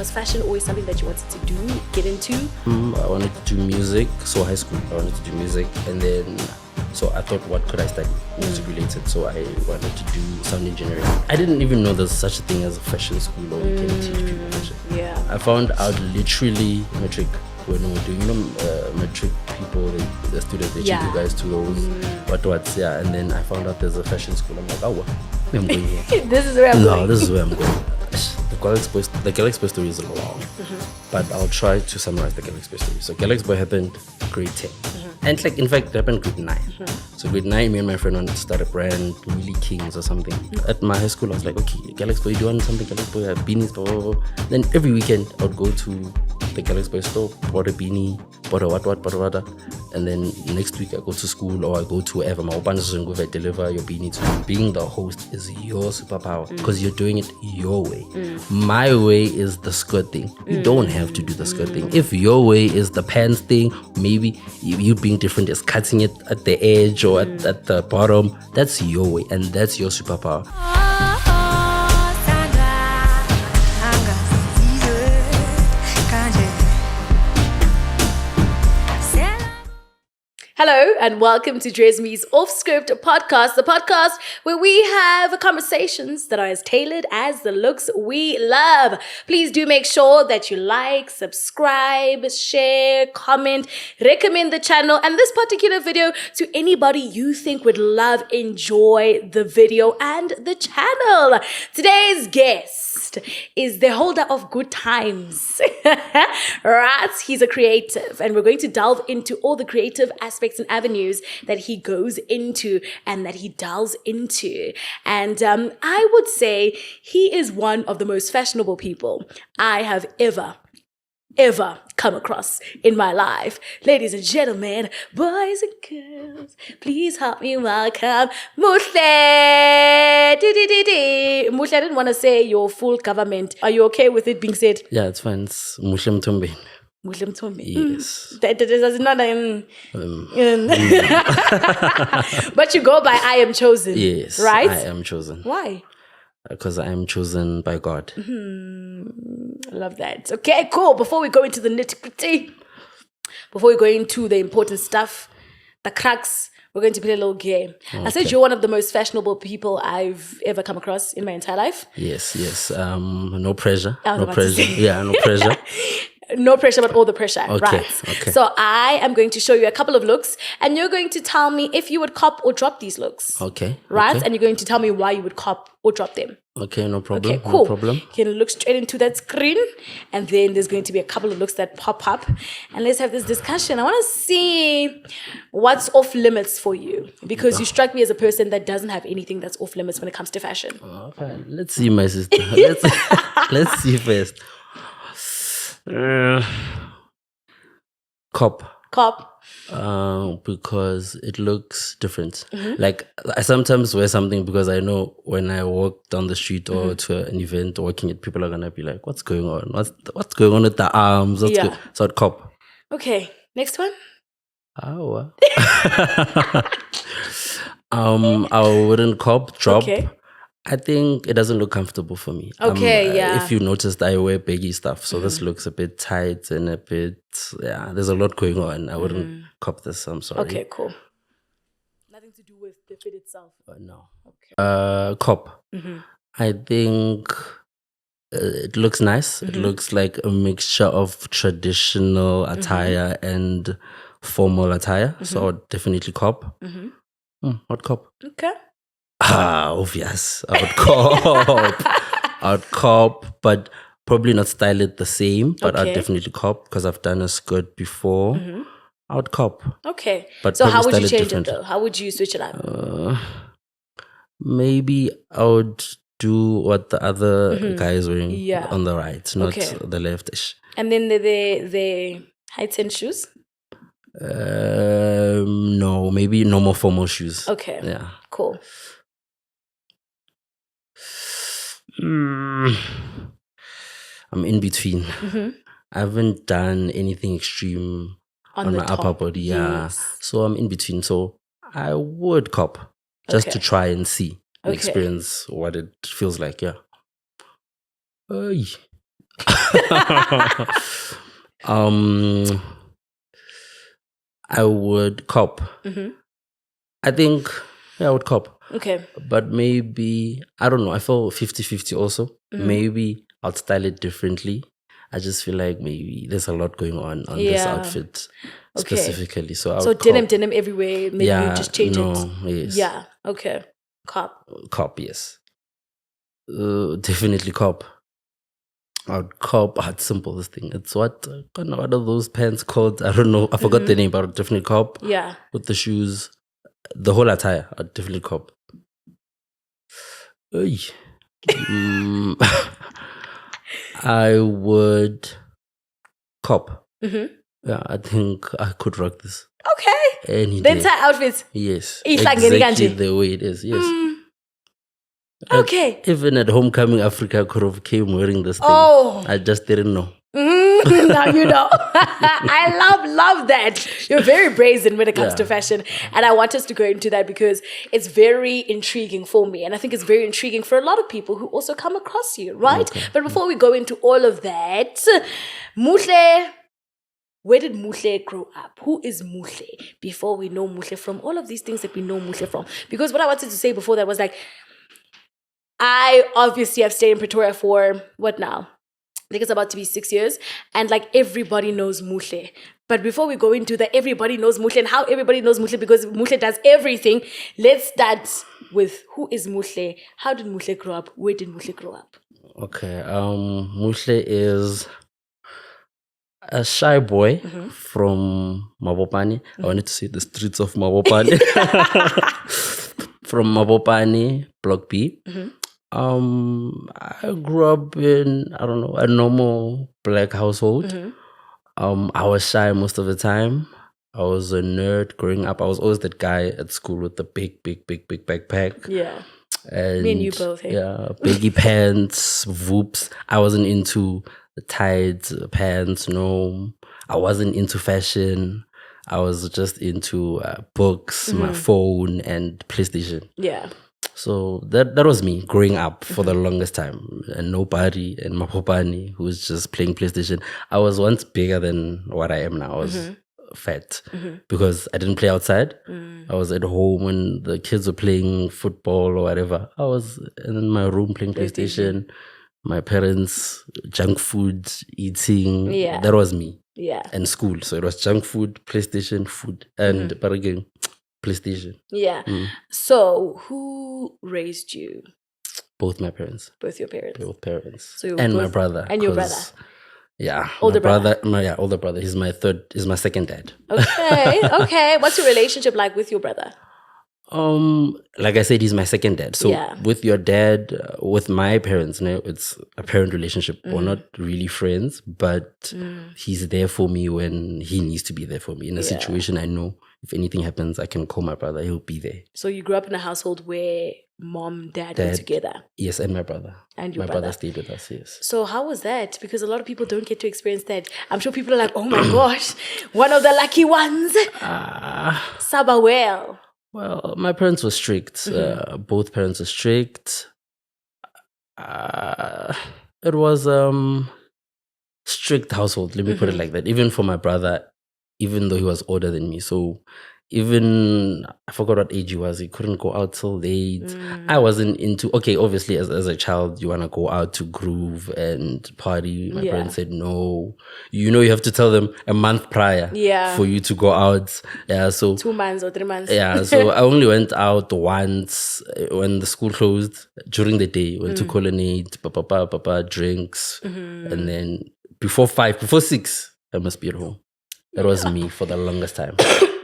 Was fashion always something that you wanted to do, get into? I wanted to do music. So high school, I wanted to do music, and then so I thought, what could I study? Music related. So I wanted to do sound engineering. I didn't even know there's such a thing as a fashion school or you can teach people fashion. Yeah. I found out literally matric when we were doing, matric people, the students, they take you guys to those what's, yeah. And then I found out there's a fashion school. I'm like, oh, what? I'm going here. This is where I'm going. No, this is where I'm going. The Galxboy story is long, but I'll try to summarize the Galxboy story. So Galxboy happened grade 10. And like, in fact, it happened grade 9. So grade 9, me and my friend wanted to start a brand, Wheelie Kings or something. At my high school, I was like, okay, Galxboy, do you want something? Galxboy, I have beanies, blah, blah, blah. Then every weekend, I would go to the Galxboy store, bought a beanie, bought a what. And then next week, I go to school or I go to wherever. My opan's going to deliver your beanie to you. Being the host is your superpower because you're doing it your way. My way is the skirt thing. You don't have to do the skirt thing. If your way is the pants thing, maybe you being different is cutting it at the edge or at the bottom. That's your way and that's your superpower. Hello and welcome to Dresme's Offscript podcast, the podcast where we have conversations that are as tailored as the looks we love. Please do make sure that you like, subscribe, share, comment, recommend the channel and this particular video to anybody you think would love, enjoy the video and the channel. Today's guest is the holder of good times. Right? He's a creative and we're going to delve into all the creative aspects and avenues that he goes into and that he delves into. And I would say he is one of the most fashionable people I have ever come across in my life. Ladies and gentlemen, boys and girls, please help me welcome Muhle. Muhle, I didn't want to say your full government. Are you okay with it being said? Yeah, it's fine. It's Muhle Mthombeni. Muhle Mthombeni. Yes. That is not but you go by I am chosen. Yes. Right? I am chosen. Why? Because I am chosen by God. I love that. Okay, cool. Before we go into the nitty-gritty, before we go into the important stuff, the cracks, we're going to play a little game. Okay. I said you're one of the most fashionable people I've ever come across in my entire life. Yes. No pressure. No pressure. Yeah, no pressure. No pressure, but all the pressure, okay, right? Okay. So I am going to show you a couple of looks and you're going to tell me if you would cop or drop these looks. Okay. Right? Okay. And you're going to tell me why you would cop or drop them. Okay, no problem. Okay, cool. No problem. You can look straight into that screen and then there's going to be a couple of looks that pop up and let's have this discussion. I want to see what's off limits for you because you strike me as a person that doesn't have anything that's off limits when it comes to fashion. Okay, let's see, my sister. Let's see first. Cop. Because it looks different. Like I sometimes wear something because I know when I walk down the street or to an event or working it, people are gonna be like, "What's going on? What's going on with the arms?" So I'd cop. Okay, next one. Oh. I wouldn't cop. Drop. Okay. I think it doesn't look comfortable for me. Okay, yeah. If you noticed, I wear baggy stuff, so this looks a bit tight and a bit, there's a lot going on. I wouldn't cop this, I'm sorry. Okay, cool. Nothing to do with the fit itself? No. Okay. Cop. I think it looks nice. It looks like a mixture of traditional attire and formal attire, so I'd definitely cop. I'd cop. Okay. Obvious. I would cop, but probably not style it the same. But I'd definitely cop because I've done a skirt before. I would cop. Okay. But so how would you change it though? How would you switch it up? Maybe I would do what the other guy is wearing on the right, not the left. And then the high-ten shoes? No, maybe no more formal shoes. Okay. Yeah. Cool. I'm in between. I haven't done anything extreme on my upper body. Yes. So I'm in between. So I would cop just to try and see and experience what it feels like. Yeah. I would cop. I think, I would cop. Okay. But maybe, I don't know, I feel 50-50 also. Maybe I'll style it differently. I just feel like maybe there's a lot going on this Yeah. outfit Okay. specifically. So I So would denim everywhere. Maybe you just change it. Yes. Yeah. Okay. Cop. Cop, yes. Definitely cop. I would cop. It's simple, this thing. It's what are those pants called? I don't know. I forgot the name, but I would definitely cop. Yeah. With the shoes, the whole attire, I'd definitely cop. Oy. I would cop. Yeah, I think I could rock this. Okay. Any The day. entire outfit. Yes. Ihlangene Exactly kanje. the way it is. Yes. Okay. Even at Homecoming Africa, I could have came wearing this thing. Oh. I just didn't know. Now you know. I love that. You're very brazen when it comes to fashion. And I want us to go into that because it's very intriguing for me. And I think it's very intriguing for a lot of people who also come across you, right? Okay. But before we go into all of that, Muhle, where did Muhle grow up? Who is Muhle? Before we know Muhle from all of these things that we know Muhle from. Because what I wanted to say before that was like, I obviously have stayed in Pretoria for what now? I think it's about to be 6 years. And like everybody knows Muhle. But before we go into the everybody knows Muhle and how everybody knows Muhle because Muhle does everything, let's start with who is Muhle? How did Muhle grow up? Where did Muhle grow up? Okay. Muhle is a shy boy from Mabopane. I wanted to say the streets of Mabopane. From Mabopane, Block B. I grew up in, I don't know, a normal black household. I was shy most of the time. I was a nerd growing up. I was always that guy at school with the big backpack. Yeah. And me and you both. Hey? Yeah, baggy pants, voops. I wasn't into the tight pants. No, I wasn't into fashion. I was just into books, my phone, and PlayStation. Yeah. So that was me growing up for the longest time. And nobody in Mapopani who was just playing PlayStation. I was once bigger than what I am now. I was fat because I didn't play outside. I was at home when the kids were playing football or whatever. I was in my room playing PlayStation. My parents, junk food, eating. Yeah. That was me. Yeah. And school. So it was junk food, PlayStation, food, and but again, PlayStation. Yeah. So who raised you? Both my parents. Both your parents. Both parents. So and my brother. And your brother. Yeah. Older brother. Older brother. He's my second dad. Okay. Okay. What's your relationship like with your brother? Like I said, he's my second dad. So with your dad, with my parents, it's a parent relationship. We're not really friends, but he's there for me when he needs to be there for me. In a situation, I know if anything happens, I can call my brother. He'll be there. So you grew up in a household where mom, dad were together? Yes, and my brother. And your brother stayed with us, yes. So how was that? Because a lot of people don't get to experience that. I'm sure people are like, oh my gosh, one of the lucky ones. Saba well. Well, my parents were strict. Both parents were strict. It was strict household. Let me put it like that. Even for my brother, even though he was older than me. So even, I forgot what age he was. He couldn't go out till late. I wasn't into, okay, obviously as a child, you want to go out to groove and party. My parents said, no. You have to tell them a month prior for you to go out. Yeah, so 2 months or 3 months. Yeah, so I only went out once when the school closed during the day. Went to Colonnade, drinks. And then before 6, I must be at home. That was me for the longest time.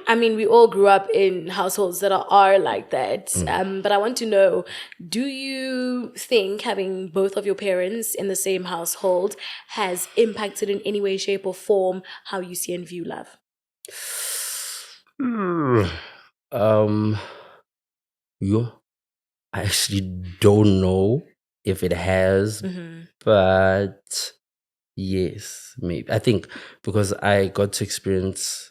I mean, we all grew up in households that are like that. But I want to know, do you think having both of your parents in the same household has impacted in any way, shape, or form how you see and view love? I actually don't know if it has, but yes, maybe. I think because I got to experience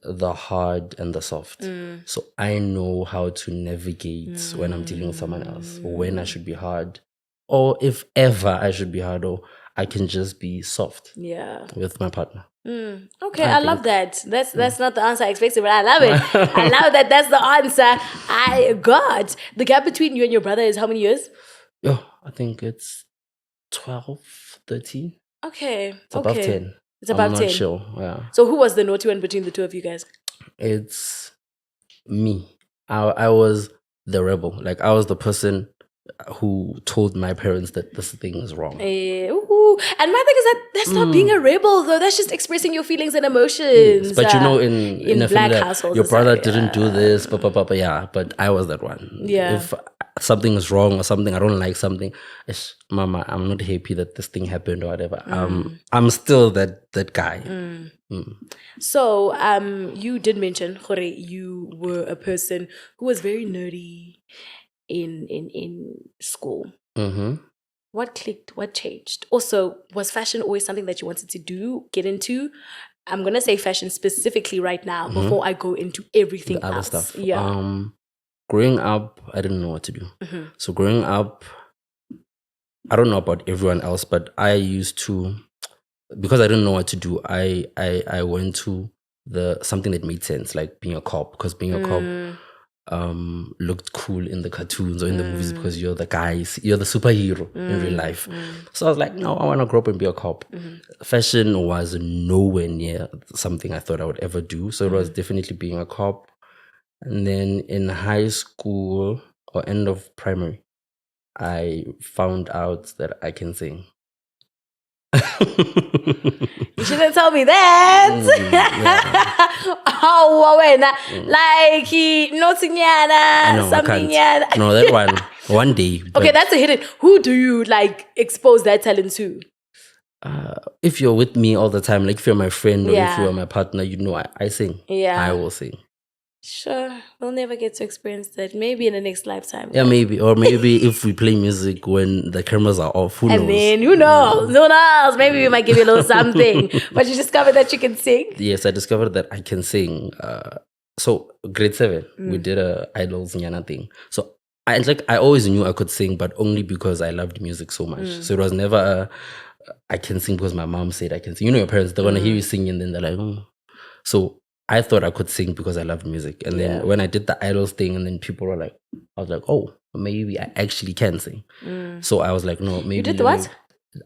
the hard and the soft. So I know how to navigate when I'm dealing with someone else, or when I should be hard, or if ever I should be hard, or Yeah. can just be soft with my partner. Okay, I love that. That's not the answer I expected, but I love it. I love that. That's the answer I got. The gap between you and your brother is how many years? Oh, I think it's 12, 13. Okay. It's above 10. It's above I'm 10. not sure. Yeah. So who was the naughty one between the two of you guys? It's me. I was the rebel. Like, I was the person who told my parents that this thing is wrong. And my thing is that that's not being a rebel, though. That's just expressing your feelings and emotions. Yes, but in a black family, households, your brother didn't do this, yeah. But I was that one. Yeah. If something is wrong or something, I don't like something, Mama, I'm not happy that this thing happened or whatever. I'm still that guy. So, you did mention, Jorge, you were a person who was very nerdy in school. What clicked? What changed? Also, was fashion always something that you wanted to get into? I'm gonna say fashion specifically right now before I go into everything The other else. stuff. Yeah. Growing up, I didn't know what to do. So growing up, I don't know about everyone else, but I used to, because I didn't know what to do, I went to something that made sense, like being a cop, because being a cop looked cool in the cartoons or in the movies because you're the guys, you're the superhero in real life. So I was like, no, I want to grow up and be a cop. Fashion was nowhere near something I thought I would ever do. So it was definitely being a cop. And then in high school or end of primary, I found out that I can sing. You shouldn't tell me that. Oh, like he something. No, that one day. Okay, that's a hidden. Who do you like expose that talent to? If you're with me all the time, like if you're my friend or if you're my partner, you know I sing. Yeah, I will sing. Sure, we'll never get to experience that. Maybe in the next lifetime. Yeah, maybe. Or maybe if we play music when the cameras are off, who knows? And then, who knows? Who knows? Maybe we might give you a little something. But you discovered that you can sing? Yes, I discovered that I can sing. So, grade 7, we did a Idols Nyana thing. So, I always knew I could sing, but only because I loved music so much. So, it was never I can sing because my mom said I can sing. You know, your parents, they're going to hear you sing and then they're like, oh. So, I thought I could sing because I loved music. And then when I did the Idols thing and then people were like, I was like, oh, maybe I actually can sing. So I was like, no, maybe. You did the what?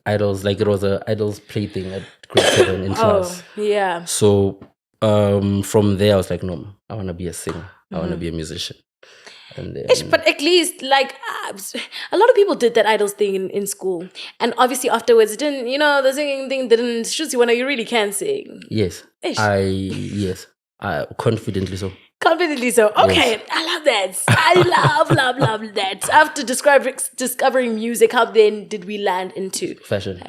Idols, like it was a Idols play thing at grade 7 in class. Yeah. So from there I was like, no, I want to be a singer. I want to be a musician. And then, but at least, like, a lot of people did that Idols thing in school. And obviously afterwards, it didn't, the singing thing didn't shoot you when you really can sing. Yes. Yes. Confidently so. Confidently so. Okay, yes. I love that. I love that. After discovering music, how then did we land into fashion?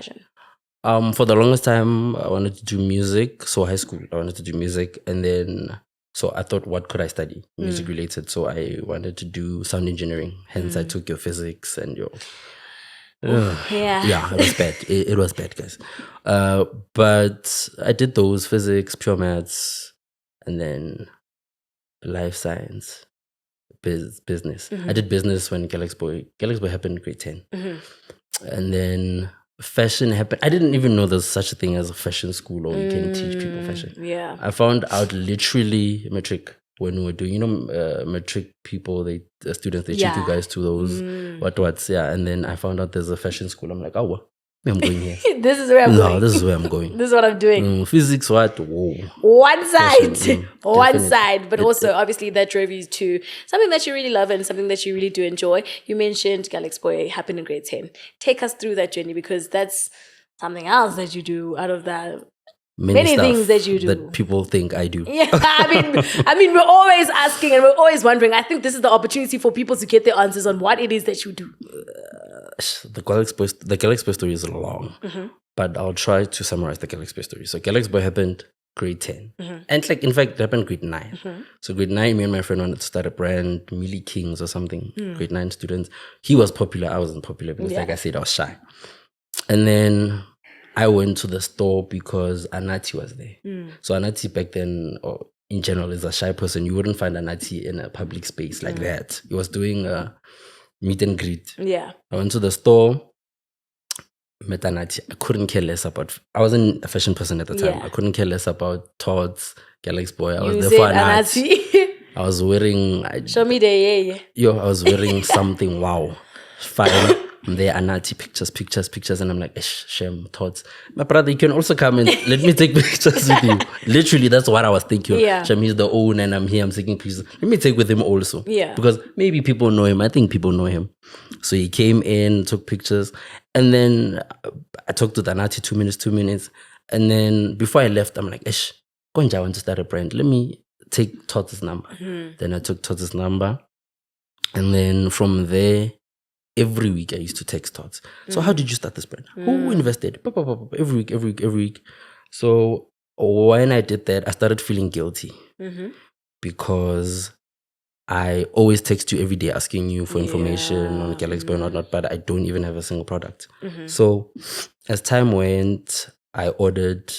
For the longest time, I wanted to do music. So high school, I wanted to do music. And then, so I thought, what could I study? Music related. So I wanted to do sound engineering. Hence, I took your physics and your... Yeah, it was bad. It was bad, guys. But I did those, physics, pure maths, and then life science, business. I did business when Galxboy happened in grade 10. And then fashion happened. I didn't even know there's such a thing as a fashion school or you can teach people fashion. Yeah. I found out literally matric when we were doing, matric people, the students, they treat you guys to those what's. Yeah. And then I found out there's a fashion school. I'm like, oh, well, I'm going here. This is where I'm going. No, this is where I'm going. This is what I'm doing. Physics, what? Whoa. One side. One side. But also, obviously, that drove you to something that you really love and something that you really do enjoy. You mentioned Galxboy happened in grade 10. Take us through that journey because that's something else that you do out of that. Many things that you do. That people think I do. Yeah, I mean, we're always asking and we're always wondering. I think this is the opportunity for people to get their answers on what it is that you do. The Galxboy story is long, but I'll try to summarize the Galxboy story. So Galxboy happened grade 10. And in fact, it happened grade 9. So grade 9, me and my friend wanted to start a brand, Millie Kings or something. Grade 9 students. He was popular. I wasn't popular because like I said, I was shy. And then I went to the store because Anati was there. So Anati back then, or in general, is a shy person. You wouldn't find Anati in a public space like that. He was doing a meet and greet. Yeah. I went to the store. met Anati, I couldn't care less about. I wasn't a fashion person at the time. Yeah. I couldn't care less about Todd's, Galxboy. I was You there said for Anati. Anati. I was wearing. Show me the I was wearing something. Wow, fine. I'm there, Anati, pictures, and I'm like, Shem, Thoughts. My brother, you can also come and let me take pictures with you. Literally, that's what I was thinking. Yeah. Shem, he's the owner, and I'm here, I'm taking pictures. Let me take with him also. Yeah. Because maybe people know him. I think people know him. So he came in, took pictures, and then I talked to Anati 2 minutes. And then before I left, I'm like, Konja, I want to start a brand. Let me take Todd's number. Then I took Todd's number. And then from there, every week I used to text Tots. So how did you start this brand? Who invested? Every week. So when I did that, I started feeling guilty because I always text you every day asking you for information on Galxboy and whatnot, but I don't even have a single product. So as time went, I ordered.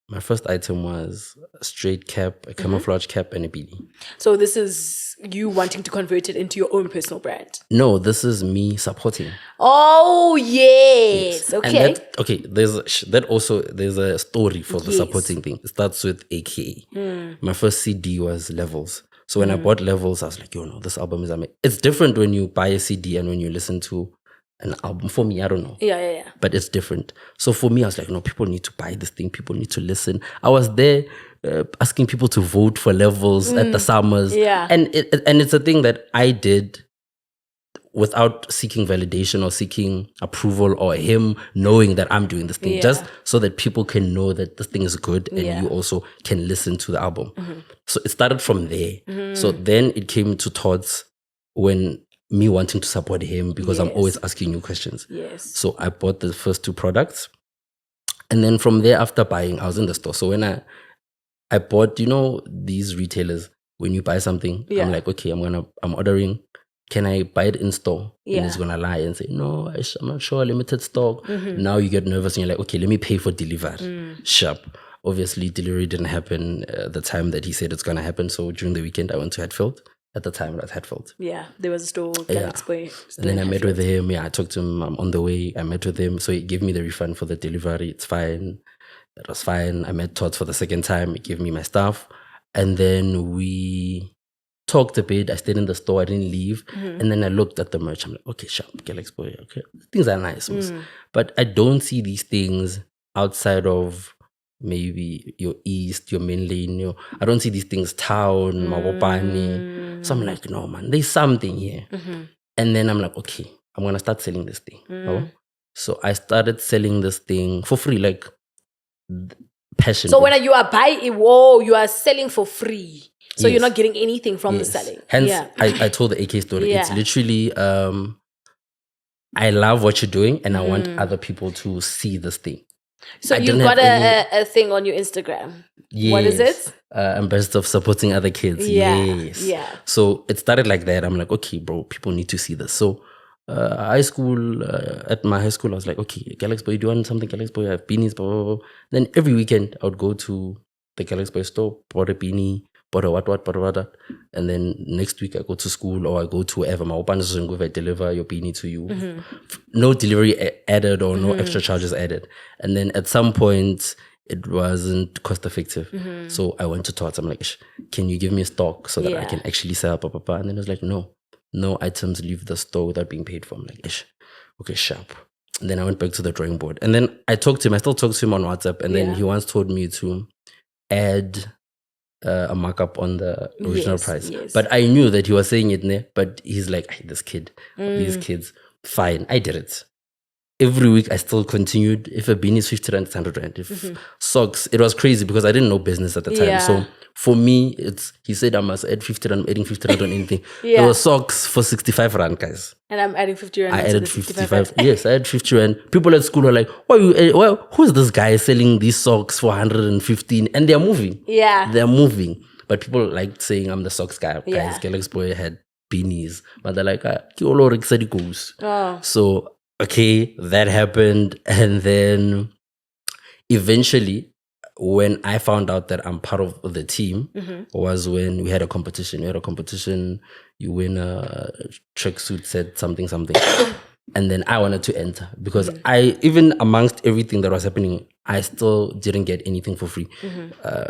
My first item was a straight cap, a camouflage cap, and a beanie. So this is you wanting to convert it into your own personal brand? No, this is me supporting. Oh, yes. Okay. And there's a story for the supporting thing. It starts with AKA. My first CD was Levels. So when I bought Levels, I was like, this album is amazing. It's different when you buy a CD and when you listen to an album. For me, I don't know. Yeah. But it's different. So for me, I was like, no, people need to buy this thing. People need to listen. I was there asking people to vote for Levels at the summers. Yeah. And it's a thing that I did without seeking validation or seeking approval or him knowing that I'm doing this thing. Just so that people can know that this thing is good and you also can listen to the album. So it started from there. So then it came to Todd's when me wanting to support him because I'm always asking new questions. Yes. So I bought the first 2 products. And then from there, after buying, I was in the store. So when I bought, these retailers, when you buy something, I'm like, okay, I'm ordering. Can I buy it in store? Yeah. And he's going to lie and say, no, I'm not sure, limited stock. Now you get nervous and you're like, okay, let me pay for delivery. Sharp. Obviously, delivery didn't happen the time that he said it's going to happen. So during the weekend, I went to Hatfield. At the time, it was Hatfield. Yeah, there was a store, Galxboy. And then I met with him. Yeah, I talked to him. I'm on the way. I met with him. So he gave me the refund for the delivery. It's fine. That was fine. I met Todd for the second time. He gave me my stuff. And then we talked a bit. I stayed in the store. I didn't leave. And then I looked at the merch. I'm like, okay, sharp, Galxboy. Okay, things are nice. But I don't see these things outside of maybe your east, your main lane. I don't see these things town, Mawopani. So I'm like, no, man, there's something here. And then I'm like, okay, I'm going to start selling this thing. So I started selling this thing for free, like passion. So when you are buying, you are selling for free. So you're not getting anything from the selling. Hence, I told the AK story. It's literally, I love what you're doing and I want other people to see this thing. So you've got a thing on your Instagram. Yes. What is it? Ambassador of supporting other kids. Yes. Yeah. So it started like that. I'm like, okay, bro, people need to see this. So high school, at my high school, I was like, okay, Galxboy, do you want something Galxboy? I have beanies, blah, blah, blah. Then every weekend, I would go to the Galxboy store, bought a beanie, bought a what. And then next week, I go to school or I go to wherever. My open is if I deliver your beanie to you. No delivery added or no extra charges added. And then at some point, it wasn't cost effective. So I went to Tots. I'm like, can you give me a stock so that I can actually sell? And then it was like, no items leave the store without being paid for. I'm like, okay, sharp. And then I went back to the drawing board. And then I still talk to him on WhatsApp. And then he once told me to add a markup on the original price. But I knew that he was saying it there. But he's like, hey, these kids, fine. I did it. Every week I still continued. If a beanie is 50 rand, it's 100 rand. If socks, it was crazy because I didn't know business at the time. So for me, he said I must add 50 rand, adding 50 rand on anything. There were socks for 65 rand, guys. And I'm adding 50 rand. I added 55. Yes, I added 50 rand. People at school were like, who's this guy selling these socks for 115? And they're moving. Yeah. They're moving. But people liked saying I'm the socks guy. Guys, Galxboy had beanies. But they're like, So, okay, that happened. And then eventually, when I found out that I'm part of the team, was when we had a competition. You win a tracksuit set, something. And then I wanted to enter because I, even amongst everything that was happening, I still didn't get anything for free.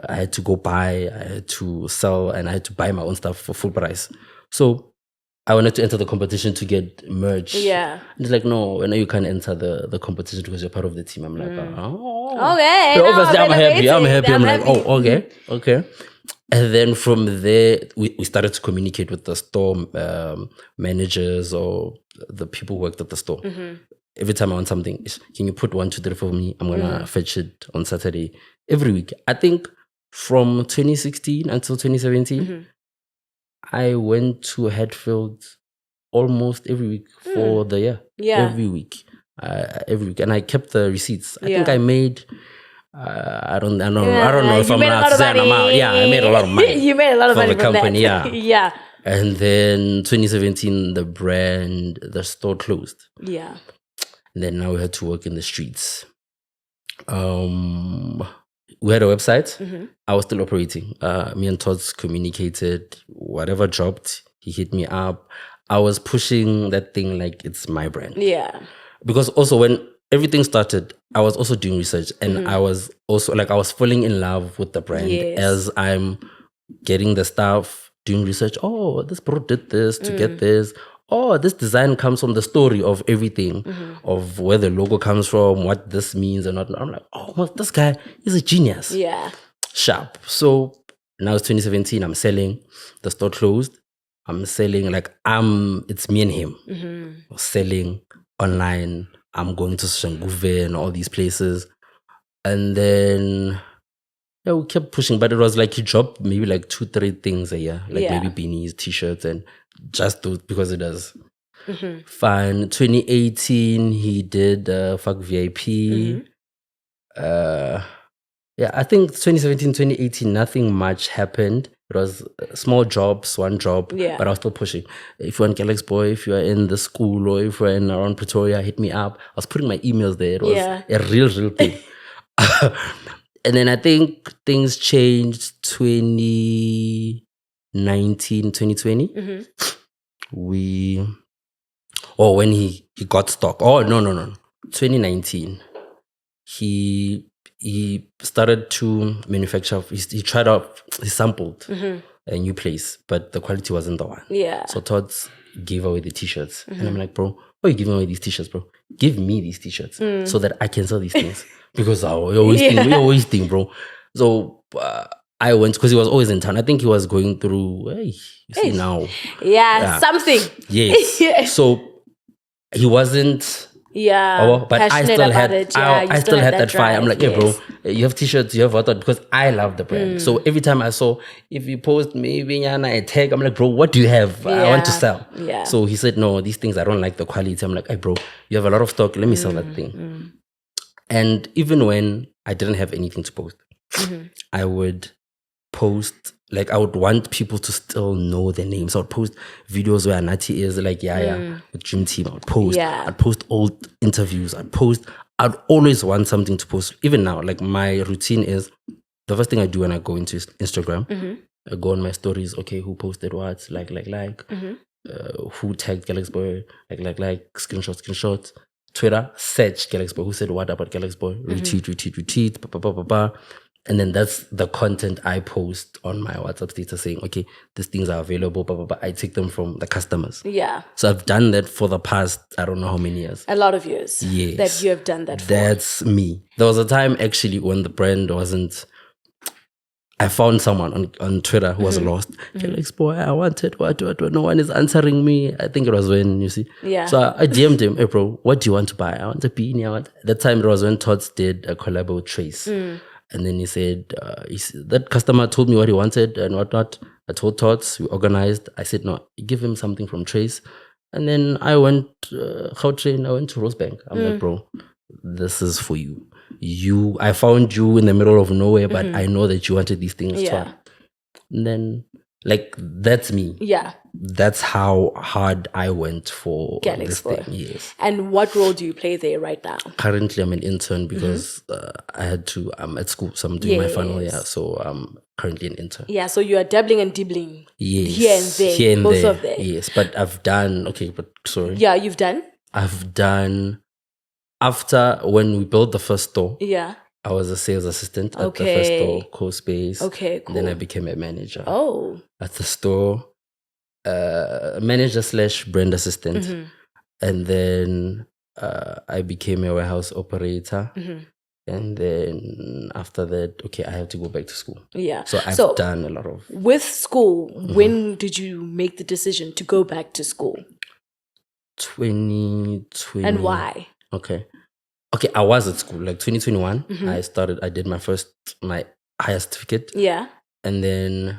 I had to go buy, I had to sell, and I had to buy my own stuff for full price. So I wanted to enter the competition to get merch. Yeah. And it's like, no, you can't enter the competition because you're part of the team. I'm like, oh. Okay. So obviously, I'm happy. I'm like, happy. oh, okay. And then from there, we started to communicate with the store managers or the people who worked at the store. Every time I want something, can you put 1, 2, 3 for me? I'm gonna fetch it on Saturday every week. I think from 2016 until 2017, I went to Hatfield almost every week for the year. Yeah. Every week, and I kept the receipts. I think I made. I don't know if I'm allowed to say an amount. Yeah, I made a lot of money. You made a lot of money for the company. that. Yeah. Yeah. And then 2017, the store closed. Yeah. And then now we had to work in the streets. We had a website. I was still operating. Me and Todd's communicated. Whatever dropped, he hit me up. I was pushing that thing like it's my brand. Yeah. Because also when everything started, I was also doing research, and I was also I was falling in love with the brand as I'm getting the stuff, doing research. Oh, this bro did this to get this. Oh, this design comes from the story of everything, of where the logo comes from, what this means, and what. I'm like, oh, well, this guy is a genius. Yeah. Sharp. So now it's 2017. I'm selling. The store closed. I'm selling it's me and him selling online. I'm going to Shanguve and all these places. And then we kept pushing, but it was like he dropped maybe 2, 3 things a year, maybe beanies, t-shirts, and just those because it does. Fine. 2018, he did Fuck VIP. I think 2017, 2018, nothing much happened. It was small jobs, one job, but I was still pushing. If you're in Galxboy, if you're in the school, or if you're in around Pretoria, hit me up. I was putting my emails there. It was a real thing. And then I think things changed 2019, 2020. When he got stock. Oh, no. 2019. He started to manufacture. He tried out. He sampled a new place, but the quality wasn't the one. Yeah. So Todd gave away the t-shirts, and I'm like, bro, why are you giving away these t-shirts, bro? Give me these t-shirts so that I can sell these things because we're wasting, bro. So I went because he was always in town. I think he was going through. Hey, you see now. Yeah, something. Yes. So he wasn't. Yeah, but I still had it. I still had that fire. I'm like, hey, bro, you have t-shirts, you have what? Because I love the brand. So every time I saw, if you post maybe a tag, I'm like, bro, what do you have? I want to sell. Yeah. So he said, no, these things I don't like the quality. I'm like, hey, bro, you have a lot of stock. Let me sell that thing. And even when I didn't have anything to post, I would post. I would want people to still know their names. I would post videos where Nati is with Dream Team. I would post. I'd post old interviews. I'd always want something to post. Even now, my routine is the first thing I do when I go into Instagram. I go on my stories. Okay, who posted what? Who tagged Galxboy? Screenshot. Twitter, search Galxboy. Who said what about Galxboy? Retweet. Ba. And then that's the content I post on my WhatsApp status saying, okay, these things are available, blah, blah, blah. I take them from the customers. Yeah. So I've done that for the past, I don't know how many years. A lot of years. Yes. That you have done that for. That's me. There was a time actually when the brand wasn't, I found someone on Twitter who was lost. Galxboy, I wanted what? No one is answering me. I think it was when, you see. Yeah. So I DM'd him, hey bro, what do you want to buy? I want a beanie. That time it was when Tots did a collab with Trace. And then he said, that customer told me what he wanted and whatnot. I told Tots, we organized. I said, no, give him something from Trace. And then I went, Gautrain, I went to Rosebank. I'm like, bro, this is for you. I found you in the middle of nowhere, but I know that you wanted these things too. And then, that's me. Yeah. That's how hard I went for this thing. Yes. And what role do you play there right now? Currently, I'm an intern because I'm at school, so I'm doing my final year. So I'm currently an intern. Yeah, so you are dabbling and dibbling here and there. Both of them. Yes, but I've done, sorry. Yeah, you've done? I've done, after when we built the first store, Yeah. I was a sales assistant at the Okay. first store, co-space. Okay, cool. Then I became a manager Oh. at the store, manager / brand assistant. Mm-hmm. And then I became a warehouse operator. Mm-hmm. And then after that, okay, I have to go back to school. Yeah. So I've done a lot of... With school, when did you make the decision to go back to school? 2020. And why? Okay, I was at school, like 2021. I did my higher certificate. Yeah. And then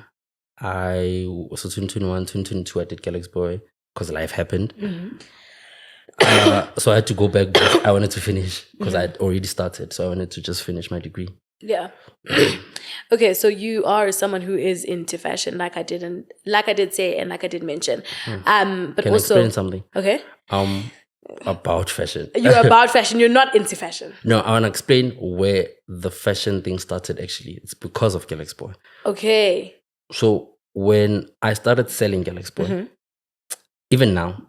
2021, 2022, I did Galxboy because life happened. So I had to go back because I wanted to finish because I'd already started. So I wanted to just finish my degree. Yeah. Okay, so you are someone who is into fashion, like I did say and like I did mention. But Can I also explain something? Okay. About fashion. You're about fashion, you're not into fashion. No, I want to explain where the fashion thing started actually. It's because of Galxboy. Okay. So when I started selling Galxboy, even now,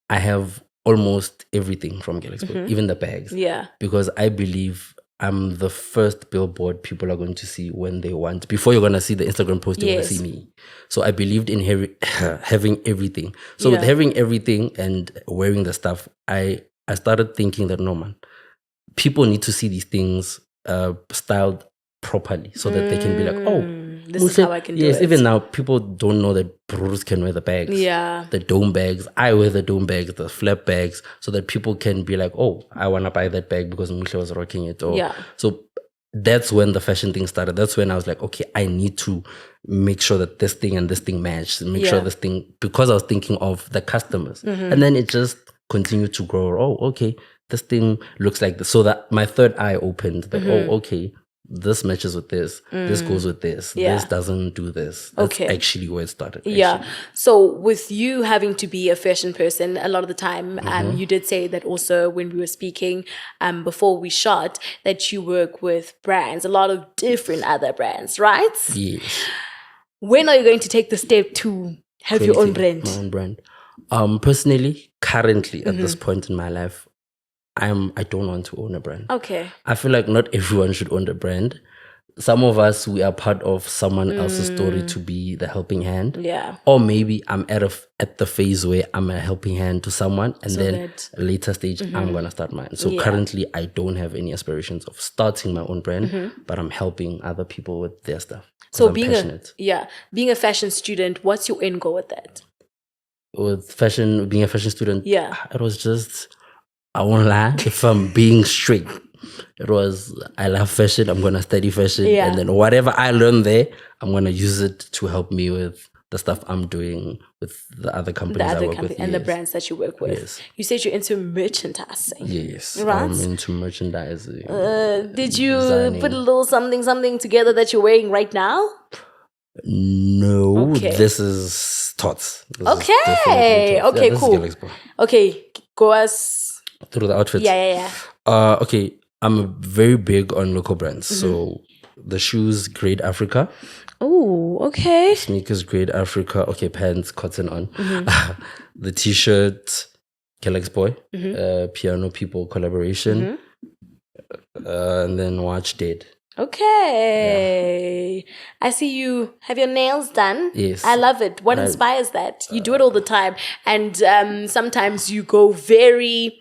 I have almost everything from Galxboy, even the bags. Yeah. Because I believe I'm the first billboard people are going to see when they want. Before you're going to see the Instagram post, you're going to see me. So I believed in having everything. So with having everything and wearing the stuff, I started thinking that, no, man, people need to see these things styled properly so that they can be like, oh, this is how I can do it. Yes, even now, people don't know that Bruce can wear the bags. Yeah. The dome bags. I wear the dome bags, the flap bags, so that people can be like, oh, I want to buy that bag because Muhle was rocking it. So that's when the fashion thing started. That's when I was like, okay, I need to make sure that this thing and this thing match. Make sure this thing, because I was thinking of the customers. And then it just continued to grow. Oh, okay, this thing looks like this. So that my third eye opened. That, oh, okay, this matches with this. This goes with this. This doesn't do this. That's actually where it started. Actually. Yeah. So with you having to be a fashion person, a lot of the time, you did say that also when we were speaking before we shot, that you work with brands, a lot of different other brands, right? Yes. When are you going to take the step to have your own brand? My own brand. Personally, currently at this point in my life, I don't want to own a brand. Okay. I feel like not everyone should own a brand. Some of us, we are part of someone else's story to be the helping hand. Yeah. Or maybe I'm at the phase where I'm a helping hand to someone, and then at a later stage, I'm going to start mine. So currently, I don't have any aspirations of starting my own brand, but I'm helping other people with their stuff. So being a fashion student, what's your end goal with that? With fashion, being a fashion student, it was just... I won't lie, if I'm being straight, it was, I love fashion, I'm going to study fashion. And then whatever I learn there, I'm going to use it to help me with the stuff I'm doing with the other companies I work with. And the brands that you work with. Yes. You said you're into merchandising. Yes. Right? I'm into merchandising. Did you designing. put a little something together that you're wearing right now? No. Okay. This is Tots. Okay, cool. Okay, go us... through the outfits. Yeah. Okay, I'm very big on local brands. So the shoes, Grade Africa. Oh, okay. Sneakers, Grade Africa. Okay, pants, Cotton On. The t-shirt, Galxboy. Piano People collaboration. And then Watch Dead. Okay. I see you have your nails done. Yes. I love it. What inspires that? You do it all the time. And sometimes you go very,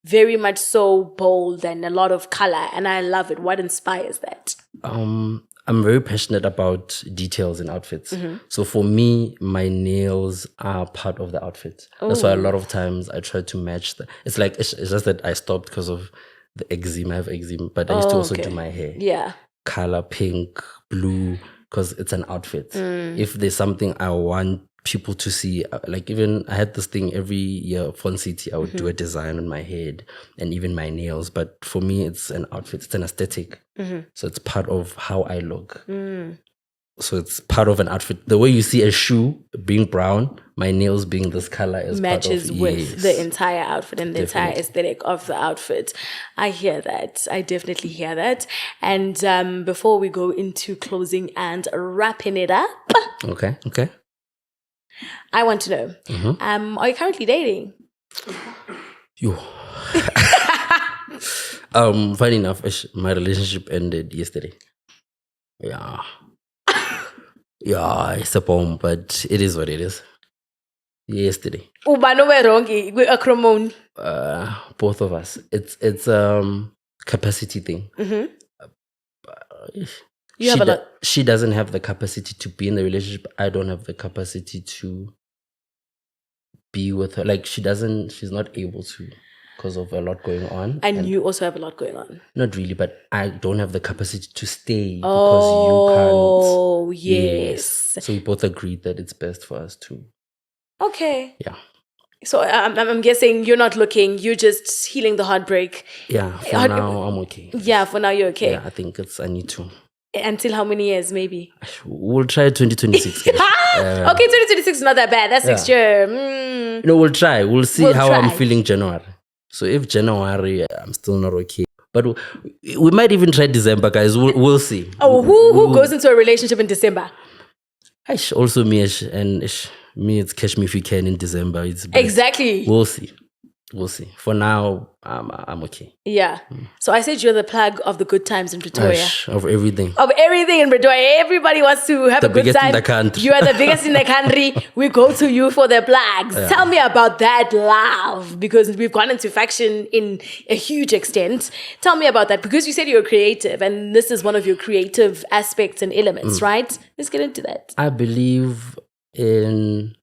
very much so bold and a lot of color. And I love it. What inspires that? I'm very passionate about details in outfits. So for me, my nails are part of the outfit. That's why a lot of times I try to match it's just that I stopped because of the eczema. I have eczema, but I used to also do my hair. Yeah. Color, pink, blue, because it's an outfit. If there's something I want people to see, like even I had this thing every year, Fun City, I would do a design on my head and even my nails. But for me, it's an outfit, it's an aesthetic. So it's part of how I look. So it's part of an outfit. The way you see a shoe being brown, my nails being this color is matches part of, with the entire outfit and the entire aesthetic of the outfit. I hear that. I definitely hear that. And before we go into closing and wrapping it up, okay, I want to know, are you currently dating? You. Funny enough, my relationship ended yesterday. Yeah. Yeah, it's a bomb, but it is what it is. Yesterday. Ubani were acrimony. Both of us. It's capacity thing. You have a lot. She doesn't have the capacity to be in the relationship. I don't have the capacity to be with her. Like she's not able to because of a lot going on. And you also have a lot going on. Not really, but I don't have the capacity to stay because you can't. Oh, yes. So we both agreed that it's best for us to. Okay. Yeah. So I'm guessing you're not looking, you're just healing the heartbreak. Yeah, for now I'm okay. Yeah, for now you're okay. Yeah, I think I need to. Until how many years, maybe? We'll try 2026. Okay, 2026 is not that bad. That's next year. No, we'll try. We'll see how I'm feeling January. So if January, I'm still not okay. But we might even try December, guys. We'll see. Oh, who goes into a relationship in December? Also me, and me, it's catch me if you can in December. Exactly. We'll see. For now, I'm okay. Yeah. So I said you're the plug of the good times in Pretoria. Of everything. Of everything in Pretoria. Everybody wants to have a good time. The biggest in the country. You are the biggest in the country. We go to you for the plugs. Yeah. Tell me about that love, because we've gone into fashion in a huge extent. Tell me about that, because you said you're creative and this is one of your creative aspects and elements, right? Let's get into that. I believe in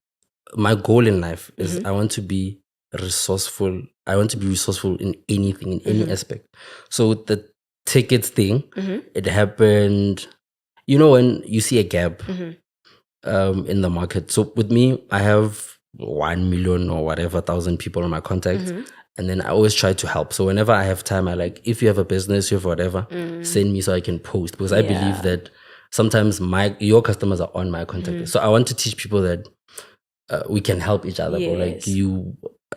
my goal in life is I want to be resourceful. I want to be resourceful in anything, in any aspect. So the tickets thing, it happened, when you see a gap in the market. So with me, I have 1 million or whatever thousand people on my contacts. And then I always try to help. So whenever I have time, if you have a business, you have whatever, send me so I can post. Because I believe that sometimes your customers are on my contact list. So I want to teach people that we can help each other. Yes. Like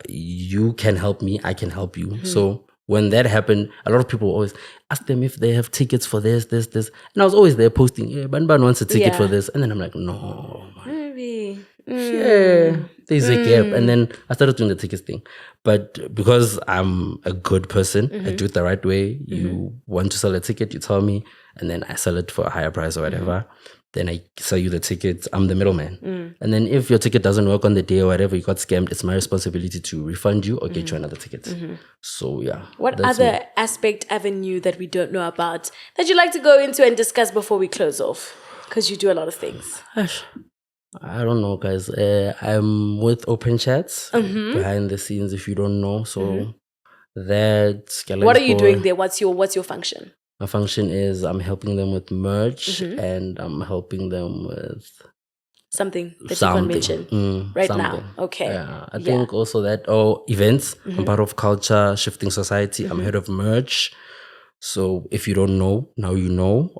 you can help me, I can help you. So when that happened, a lot of people always ask them if they have tickets for this. And I was always there posting, Ban wants a ticket for this. And then I'm like, no. Maybe. Yeah, there's a gap. And then I started doing the tickets thing. But because I'm a good person, I do it the right way. You want to sell a ticket, you tell me, and then I sell it for a higher price or whatever. Then I sell you the tickets. I'm the middleman. And then if your ticket doesn't work on the day or whatever, you got scammed, it's my responsibility to refund you or get you another ticket. So yeah. What other avenue that we don't know about that you'd like to go into and discuss before we close off? Because you do a lot of things. I don't know, guys. I'm with Open Chats behind the scenes, if you don't know. So that's Galxboy. What are you doing there? What's your function? My function is I'm helping them with merch and I'm helping them with something that you can mention right now. Okay. Yeah, I think also that events. I'm part of Culture Shifting Society. I'm head of merch. So if you don't know, now you know.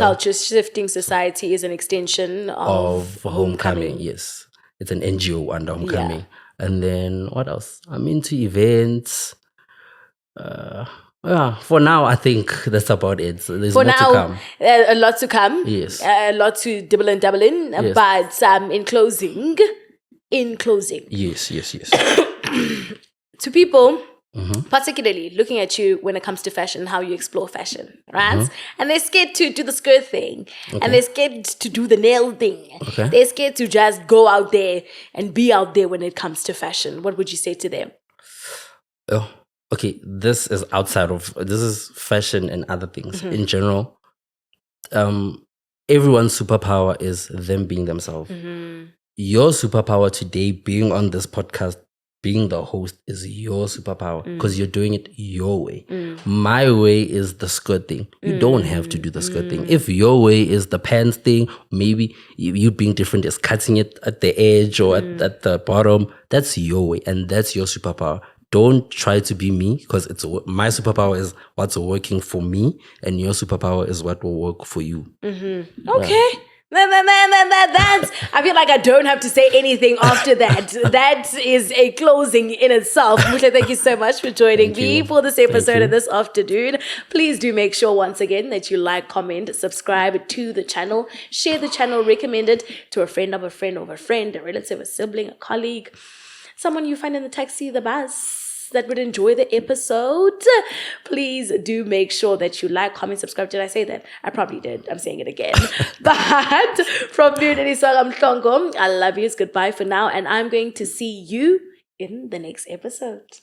Culture Shifting Society is an extension of Homecoming. Yes. It's an NGO under Homecoming. Yeah. And then what else? I'm into events. For now, I think that's about it. So there's more to come. A lot to come. Yes. A lot to double in. Yes. But in closing. Yes. To people, particularly looking at you when it comes to fashion, how you explore fashion, right? And they're scared to do the skirt thing. Okay. And they're scared to do the nail thing. Okay. They're scared to just go out there and be out there when it comes to fashion. What would you say to them? Okay, this is fashion and other things. In general, everyone's superpower is them being themselves. Your superpower today, being on this podcast, being the host, is your superpower because you're doing it your way. My way is the skirt thing. You don't have to do the skirt thing. If your way is the pants thing, maybe you being different is cutting it at the edge or at the bottom. That's your way and that's your superpower. Don't try to be me, because my superpower is what's working for me, and your superpower is what will work for you. Okay. That's, I feel like I don't have to say anything after that. That is a closing in itself. Muhle, thank you so much for joining me for this episode of this afternoon. Please do make sure once again that you like, comment, subscribe to the channel, share the channel, recommend it to a friend of a friend of a friend, a relative, a sibling, a colleague, someone you find in the taxi, the bus. that would enjoy the episode, please do make sure that you like, comment, subscribe. Did I say that? I probably did. I'm saying it again. But from me and Enisola Mhlongo, I love you. Goodbye for now. And I'm going to see you in the next episode.